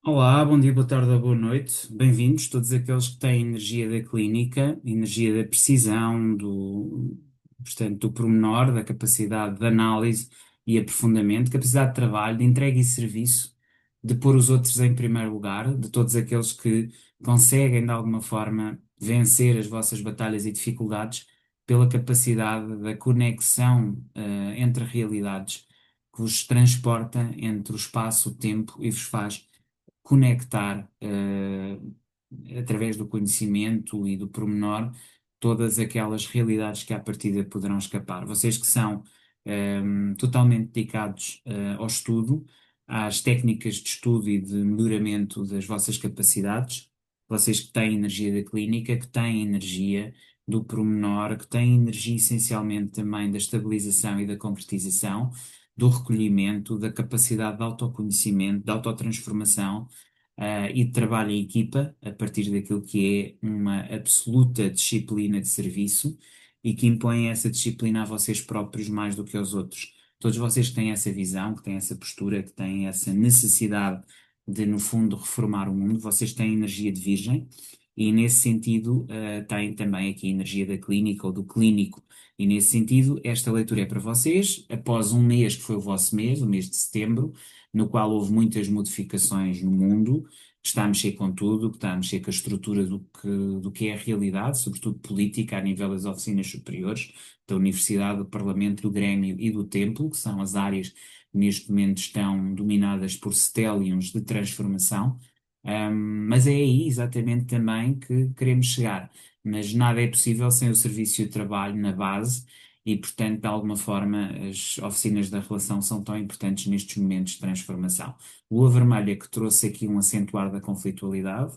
Olá, bom dia, boa tarde ou boa noite. Bem-vindos todos aqueles que têm energia da clínica, energia da precisão, portanto, do pormenor, da capacidade de análise e aprofundamento, capacidade de trabalho, de entrega e serviço, de pôr os outros em primeiro lugar, de todos aqueles que conseguem, de alguma forma, vencer as vossas batalhas e dificuldades pela capacidade da conexão, entre realidades que vos transporta entre o espaço, o tempo e vos faz conectar, através do conhecimento e do pormenor, todas aquelas realidades que à partida poderão escapar. Vocês que são, totalmente dedicados, ao estudo, às técnicas de estudo e de melhoramento das vossas capacidades, vocês que têm energia da clínica, que têm energia do pormenor, que têm energia essencialmente também da estabilização e da concretização, do recolhimento, da capacidade de autoconhecimento, de autotransformação, e de trabalho em equipa, a partir daquilo que é uma absoluta disciplina de serviço e que impõe essa disciplina a vocês próprios mais do que aos outros. Todos vocês que têm essa visão, que têm essa postura, que têm essa necessidade de, no fundo, reformar o mundo, vocês têm energia de virgem. E nesse sentido, têm também aqui a energia da clínica ou do clínico. E nesse sentido, esta leitura é para vocês, após um mês que foi o vosso mês, o mês de setembro, no qual houve muitas modificações no mundo, que está a mexer com tudo, que está a mexer com a estrutura do que é a realidade, sobretudo política, a nível das oficinas superiores, da Universidade, do Parlamento, do Grêmio e do Templo, que são as áreas que neste momento estão dominadas por stelliums de transformação. Mas é aí exatamente também que queremos chegar. Mas nada é possível sem o serviço e o trabalho na base, e, portanto, de alguma forma, as oficinas da relação são tão importantes nestes momentos de transformação. O Lua Vermelha que trouxe aqui um acentuar da conflitualidade,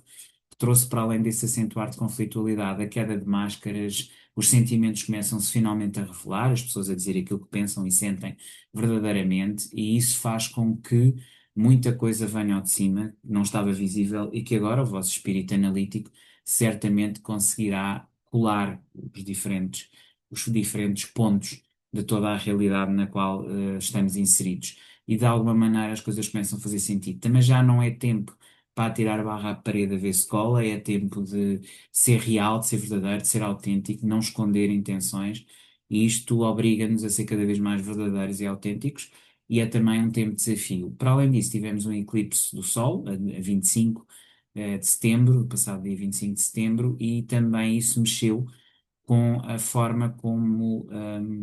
que trouxe para além desse acentuar de conflitualidade a queda de máscaras, os sentimentos começam-se finalmente a revelar, as pessoas a dizer aquilo que pensam e sentem verdadeiramente, e isso faz com que muita coisa venha ao de cima, que não estava visível, e que agora o vosso espírito analítico certamente conseguirá colar os diferentes pontos de toda a realidade na qual, estamos inseridos. E de alguma maneira as coisas começam a fazer sentido. Também já não é tempo para tirar barra à parede a ver se cola, é tempo de ser real, de ser verdadeiro, de ser autêntico, não esconder intenções, e isto obriga-nos a ser cada vez mais verdadeiros e autênticos, e é também um tempo de desafio. Para além disso, tivemos um eclipse do Sol, a 25 de setembro, passado dia 25 de setembro, e também isso mexeu com a forma como,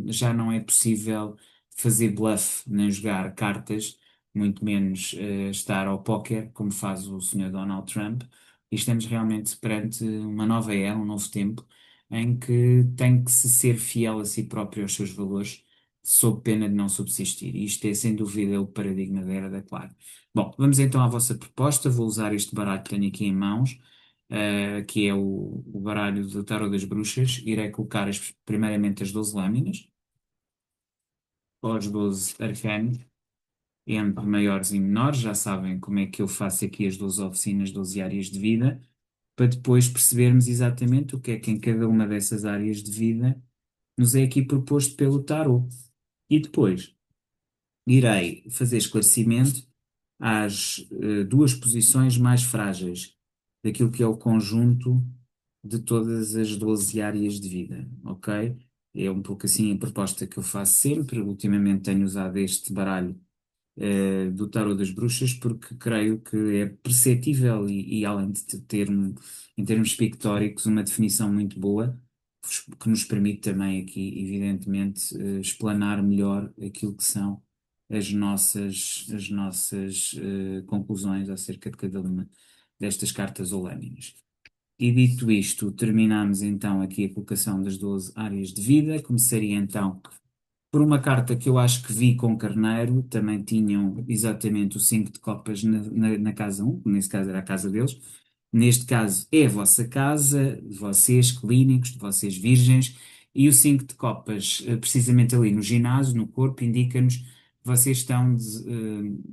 já não é possível fazer bluff nem jogar cartas, muito menos estar ao póquer, como faz o Sr. Donald Trump, e estamos realmente perante uma nova era, um novo tempo, em que tem que se ser fiel a si próprio e aos seus valores, sob pena de não subsistir. E isto é, sem dúvida, o paradigma da Era da Clara. Bom, vamos então à vossa proposta. Vou usar este baralho que tenho aqui em mãos, que é o baralho do Tarot das Bruxas. Irei colocar primeiramente as 12 lâminas, ou os 12 arcanos, entre maiores e menores. Já sabem como é que eu faço aqui as 12 oficinas, 12 áreas de vida, para depois percebermos exatamente o que é que em cada uma dessas áreas de vida nos é aqui proposto pelo Tarot. E depois irei fazer esclarecimento às duas posições mais frágeis daquilo que é o conjunto de todas as 12 áreas de vida, ok? É um pouco assim a proposta que eu faço sempre. Ultimamente tenho usado este baralho do Tarot das Bruxas porque creio que é perceptível e além de ter, em termos pictóricos, uma definição muito boa, que nos permite também aqui, evidentemente, explanar melhor aquilo que são as nossas conclusões acerca de cada uma destas cartas ou lâminas. E dito isto, terminamos então aqui a colocação das 12 áreas de vida. Começaria então por uma carta que eu acho que vi com Carneiro, também tinham exatamente o 5 de copas na casa um, que nesse caso era a casa deles. Neste caso é a vossa casa, de vocês clínicos, de vocês virgens, e o 5 de copas, precisamente ali no ginásio, no corpo, indica-nos que vocês estão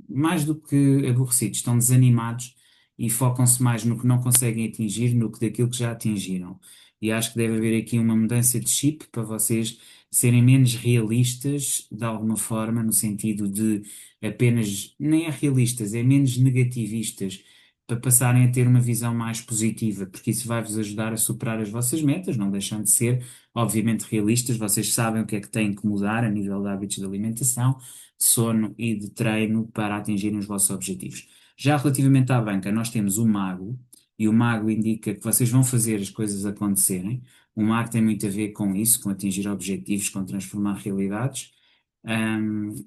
mais do que aborrecidos, estão desanimados e focam-se mais no que não conseguem atingir, no que daquilo que já atingiram. E acho que deve haver aqui uma mudança de chip para vocês serem menos realistas, de alguma forma, no sentido de apenas, nem é realistas, é menos negativistas para passarem a ter uma visão mais positiva, porque isso vai-vos ajudar a superar as vossas metas, não deixam de ser, obviamente, realistas. Vocês sabem o que é que têm que mudar a nível de hábitos de alimentação, de sono e de treino para atingirem os vossos objetivos. Já relativamente à banca, nós temos o mago, e o mago indica que vocês vão fazer as coisas acontecerem. O mago tem muito a ver com isso, com atingir objetivos, com transformar realidades.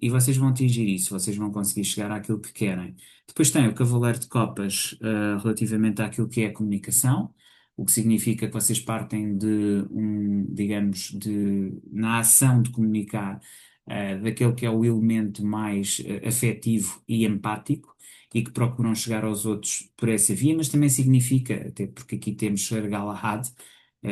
E vocês vão atingir isso, vocês vão conseguir chegar àquilo que querem. Depois tem o Cavaleiro de Copas, relativamente àquilo que é a comunicação, o que significa que vocês partem de digamos, na ação de comunicar, daquele que é o elemento mais afetivo e empático e que procuram chegar aos outros por essa via, mas também significa, até porque aqui temos Sir Galahad,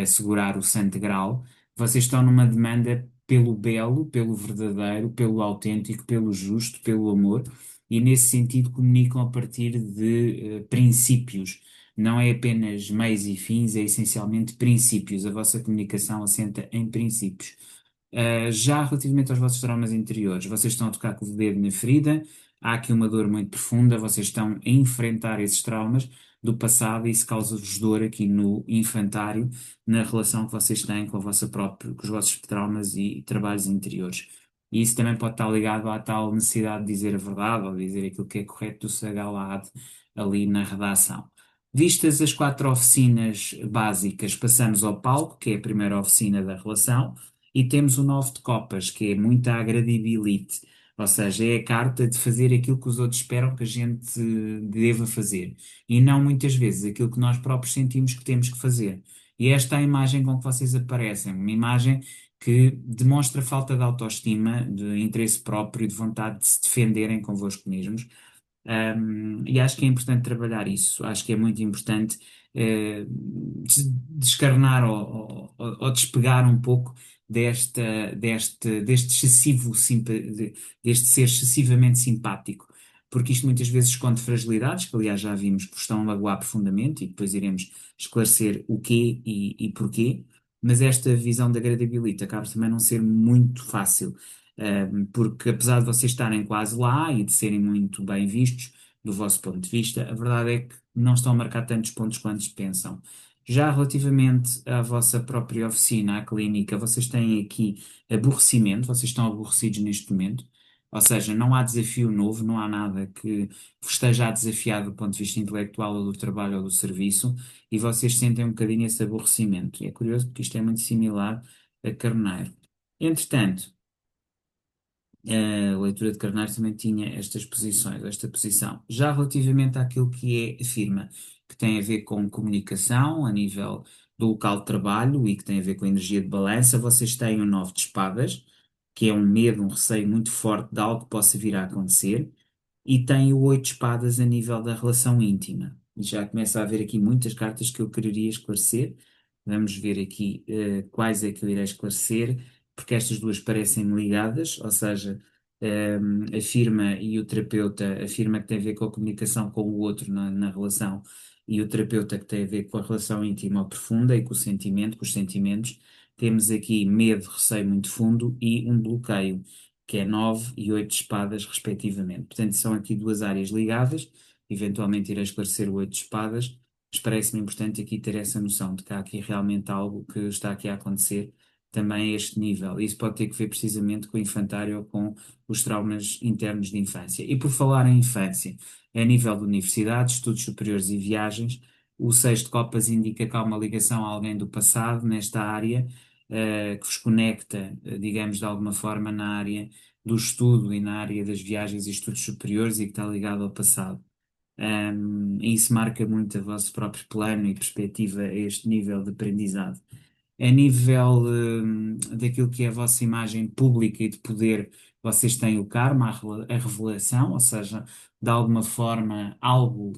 segurar o Santo Graal, vocês estão numa demanda pelo belo, pelo verdadeiro, pelo autêntico, pelo justo, pelo amor, e nesse sentido comunicam a partir de princípios. Não é apenas meios e fins, é essencialmente princípios. A vossa comunicação assenta em princípios. Já relativamente aos vossos traumas interiores, vocês estão a tocar com o dedo na ferida, há aqui uma dor muito profunda, vocês estão a enfrentar esses traumas do passado e isso causa-vos dor aqui no infantário, na relação que vocês têm com a vossa própria, com os vossos traumas e trabalhos interiores. E isso também pode estar ligado à tal necessidade de dizer a verdade ou dizer aquilo que é correto do Sagalad ali na redação. Vistas as quatro oficinas básicas, passamos ao palco, que é a primeira oficina da relação, e temos o 9 de copas, que é muita agradibility, ou seja, é a carta de fazer aquilo que os outros esperam que a gente deva fazer, e não muitas vezes aquilo que nós próprios sentimos que temos que fazer. E esta é a imagem com que vocês aparecem, uma imagem que demonstra falta de autoestima, de interesse próprio, de vontade de se defenderem convosco mesmos. E acho que é importante trabalhar isso. Acho que é muito importante descarnar ou despegar um pouco deste excessivo, deste ser excessivamente simpático. Porque isto muitas vezes esconde fragilidades, que aliás já vimos que vos estão a magoar profundamente, e depois iremos esclarecer o quê e porquê. Mas esta visão da agradability acaba também não ser muito fácil, porque apesar de vocês estarem quase lá e de serem muito bem vistos do vosso ponto de vista, a verdade é que não estão a marcar tantos pontos quanto pensam. Já relativamente à vossa própria oficina, à clínica, vocês têm aqui aborrecimento, vocês estão aborrecidos neste momento, ou seja, não há desafio novo, não há nada que vos esteja a desafiar do ponto de vista intelectual ou do trabalho ou do serviço, e vocês sentem um bocadinho esse aborrecimento. E é curioso porque isto é muito similar a Carneiro. Entretanto, a leitura de Carneiro também tinha estas posições, esta posição. Já relativamente àquilo que é a firma, que tem a ver com comunicação a nível do local de trabalho e que tem a ver com a energia de balança, vocês têm o 9 de espadas, que é um medo, um receio muito forte de algo que possa vir a acontecer, e têm o 8 de espadas a nível da relação íntima. E já começa a haver aqui muitas cartas que eu quereria esclarecer. Vamos ver aqui quais é que eu irei esclarecer porque estas duas parecem ligadas, ou seja, a firma e o terapeuta, a firma que tem a ver com a comunicação com o outro na relação e o terapeuta que tem a ver com a relação íntima ou profunda e com o sentimento, com os sentimentos, temos aqui medo, receio muito fundo e um bloqueio, que é 9 e 8 de espadas, respectivamente. Portanto, são aqui duas áreas ligadas, eventualmente irei esclarecer o 8 de espadas, mas parece-me importante aqui ter essa noção de que há aqui realmente algo que está aqui a acontecer também a este nível. Isso pode ter que ver precisamente com o infantário ou com os traumas internos de infância. E por falar em infância, a nível de universidade, estudos superiores e viagens, o 6 de copas indica que há uma ligação a alguém do passado nesta área, que vos conecta, digamos, de alguma forma na área do estudo e na área das viagens e estudos superiores e que está ligado ao passado. E isso marca muito o vosso próprio plano e perspectiva a este nível de aprendizado. A nível daquilo que é a vossa imagem pública e de poder, vocês têm o karma, a revelação, ou seja, de alguma forma, algo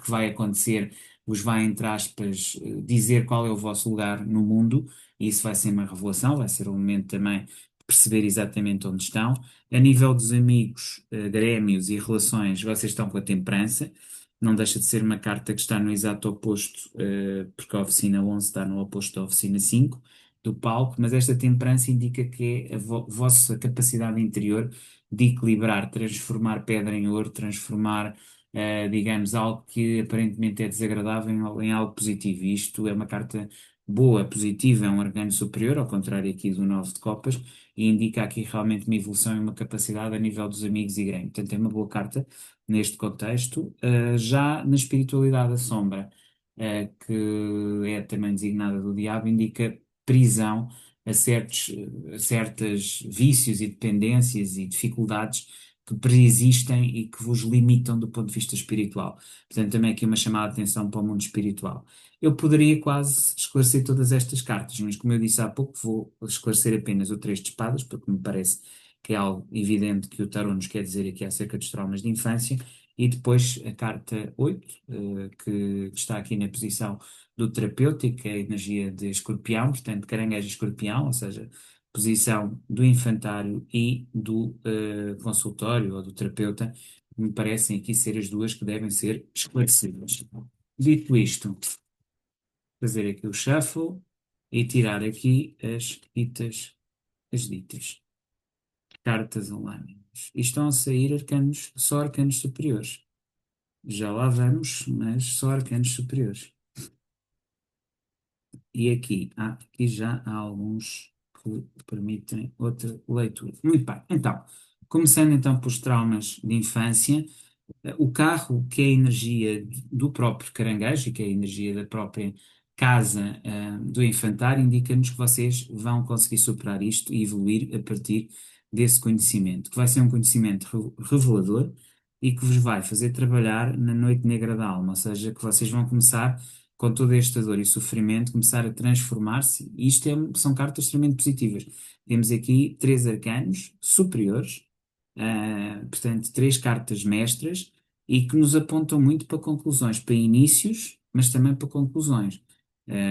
que vai acontecer vos vai, entre aspas, dizer qual é o vosso lugar no mundo, e isso vai ser uma revelação, vai ser um momento também de perceber exatamente onde estão. A nível dos amigos, grémios e relações, vocês estão com a temperança. Não deixa de ser uma carta que está no exato oposto, porque a oficina 11 está no oposto da oficina 5 do palco, mas esta temperança indica que é a vossa capacidade interior de equilibrar, transformar pedra em ouro, transformar digamos, algo que aparentemente é desagradável em algo positivo. E isto é uma carta boa, positiva, é um arcano superior, ao contrário aqui do 9 de copas, e indica aqui realmente uma evolução e uma capacidade a nível dos amigos e grande. Portanto, é uma boa carta neste contexto. Já na espiritualidade da sombra, que é também designada do diabo, indica prisão a certas vícios e dependências e dificuldades que preexistem e que vos limitam do ponto de vista espiritual. Portanto, também aqui uma chamada de atenção para o mundo espiritual. Eu poderia quase esclarecer todas estas cartas, mas como eu disse há pouco, vou esclarecer apenas o três de espadas, porque me parece que é algo evidente que o tarot nos quer dizer aqui acerca dos traumas de infância, e depois a carta 8, que está aqui na posição do terapêutico, que é a energia de escorpião, portanto, caranguejo e escorpião, ou seja, posição do infantário e do consultório ou do terapeuta, me parecem aqui ser as duas que devem ser esclarecidas. Dito isto, fazer aqui o shuffle e tirar aqui as ditas cartas online. E estão a sair arcanos, só arcanos superiores. Já lá vamos, mas só arcanos superiores. E aqui já há alguns que permitem outra leitura. Muito bem. Então, começando então pelos traumas de infância, o carro, que é a energia do próprio caranguejo, e que é a energia da própria casa, do infantário, indica-nos que vocês vão conseguir superar isto e evoluir a partir desse conhecimento, que vai ser um conhecimento revelador e que vos vai fazer trabalhar na noite negra da alma, ou seja, que vocês vão começar, com toda esta dor e sofrimento, começar a transformar-se. E isto são cartas extremamente positivas. Temos aqui três arcanos superiores, portanto, três cartas mestras e que nos apontam muito para conclusões, para inícios, mas também para conclusões.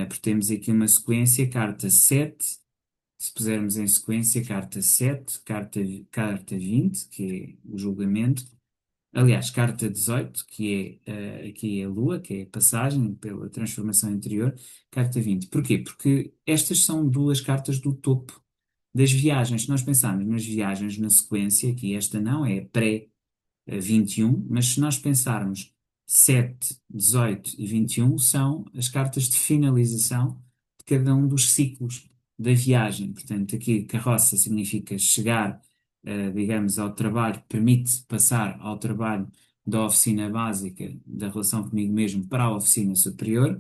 Porque temos aqui uma sequência, carta 7, se pusermos em sequência, carta 7, carta 20, que é o julgamento. Aliás, carta 18, que é aqui é a Lua, que é a passagem pela transformação interior, carta 20. Porquê? Porque estas são duas cartas do topo das viagens. Se nós pensarmos nas viagens na sequência, que esta não é pré 21, mas se nós pensarmos 7, 18 e 21, são as cartas de finalização de cada um dos ciclos da viagem. Portanto, aqui carroça significa chegar, digamos, ao trabalho, permite passar ao trabalho da oficina básica, da relação comigo mesmo, para a oficina superior.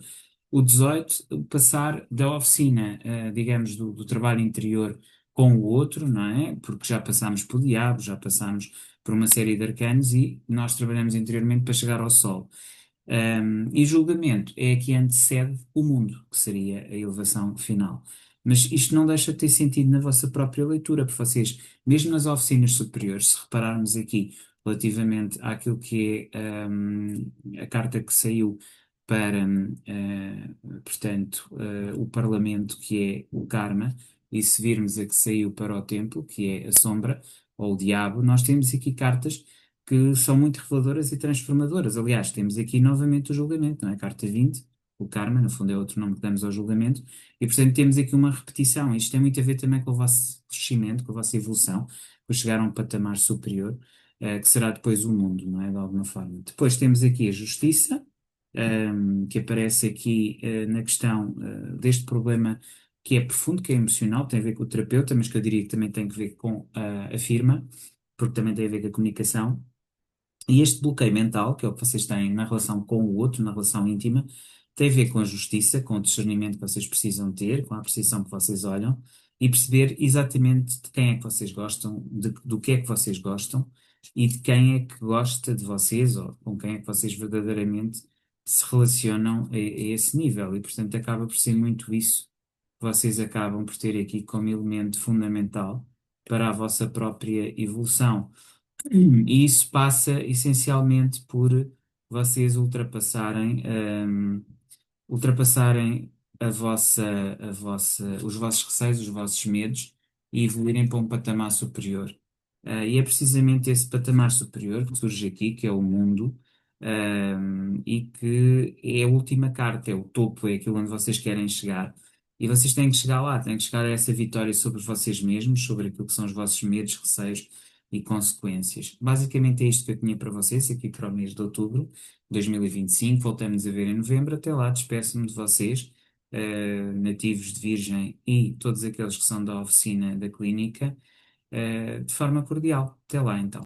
O 18, passar da oficina, digamos, do trabalho interior com o outro, não é? Porque já passámos pelo diabo, já passámos por uma série de arcanos e nós trabalhamos interiormente para chegar ao sol. E julgamento é a que antecede o mundo, que seria a elevação final. Mas isto não deixa de ter sentido na vossa própria leitura, porque vocês, mesmo nas oficinas superiores, se repararmos aqui relativamente àquilo que é a carta que saiu para, portanto, o Parlamento, que é o Karma, e se virmos a que saiu para o Templo, que é a Sombra, ou o Diabo, nós temos aqui cartas que são muito reveladoras e transformadoras. Aliás, temos aqui novamente o julgamento, não é? Carta 20, o karma, no fundo é outro nome que damos ao julgamento, e portanto temos aqui uma repetição. Isto tem muito a ver também com o vosso crescimento, com a vossa evolução, para chegar a um patamar superior, que será depois o mundo, não é? De alguma forma. Depois temos aqui a justiça, que aparece aqui, na questão, deste problema que é profundo, que é emocional, tem a ver com o terapeuta, mas que eu diria que também tem a ver com a firma, porque também tem a ver com a comunicação. E este bloqueio mental, que é o que vocês têm na relação com o outro, na relação íntima, tem a ver com a justiça, com o discernimento que vocês precisam ter, com a apreciação que vocês olham e perceber exatamente de quem é que vocês gostam, do que é que vocês gostam e de quem é que gosta de vocês ou com quem é que vocês verdadeiramente se relacionam a esse nível. E, portanto, acaba por ser muito isso que vocês acabam por ter aqui como elemento fundamental para a vossa própria evolução. E isso passa essencialmente por vocês ultrapassarem os vossos receios, os vossos medos e evoluírem para um patamar superior. E é precisamente esse patamar superior que surge aqui, que é o mundo, e que é a última carta, é o topo, é aquilo onde vocês querem chegar. E vocês têm que chegar lá, têm que chegar a essa vitória sobre vocês mesmos, sobre aquilo que são os vossos medos, receios e consequências. Basicamente é isto que eu tinha para vocês aqui para o mês de outubro de 2025. Voltamos a ver em novembro. Até lá, despeço-me de vocês, nativos de Virgem e todos aqueles que são da oficina da clínica, de forma cordial. Até lá, então.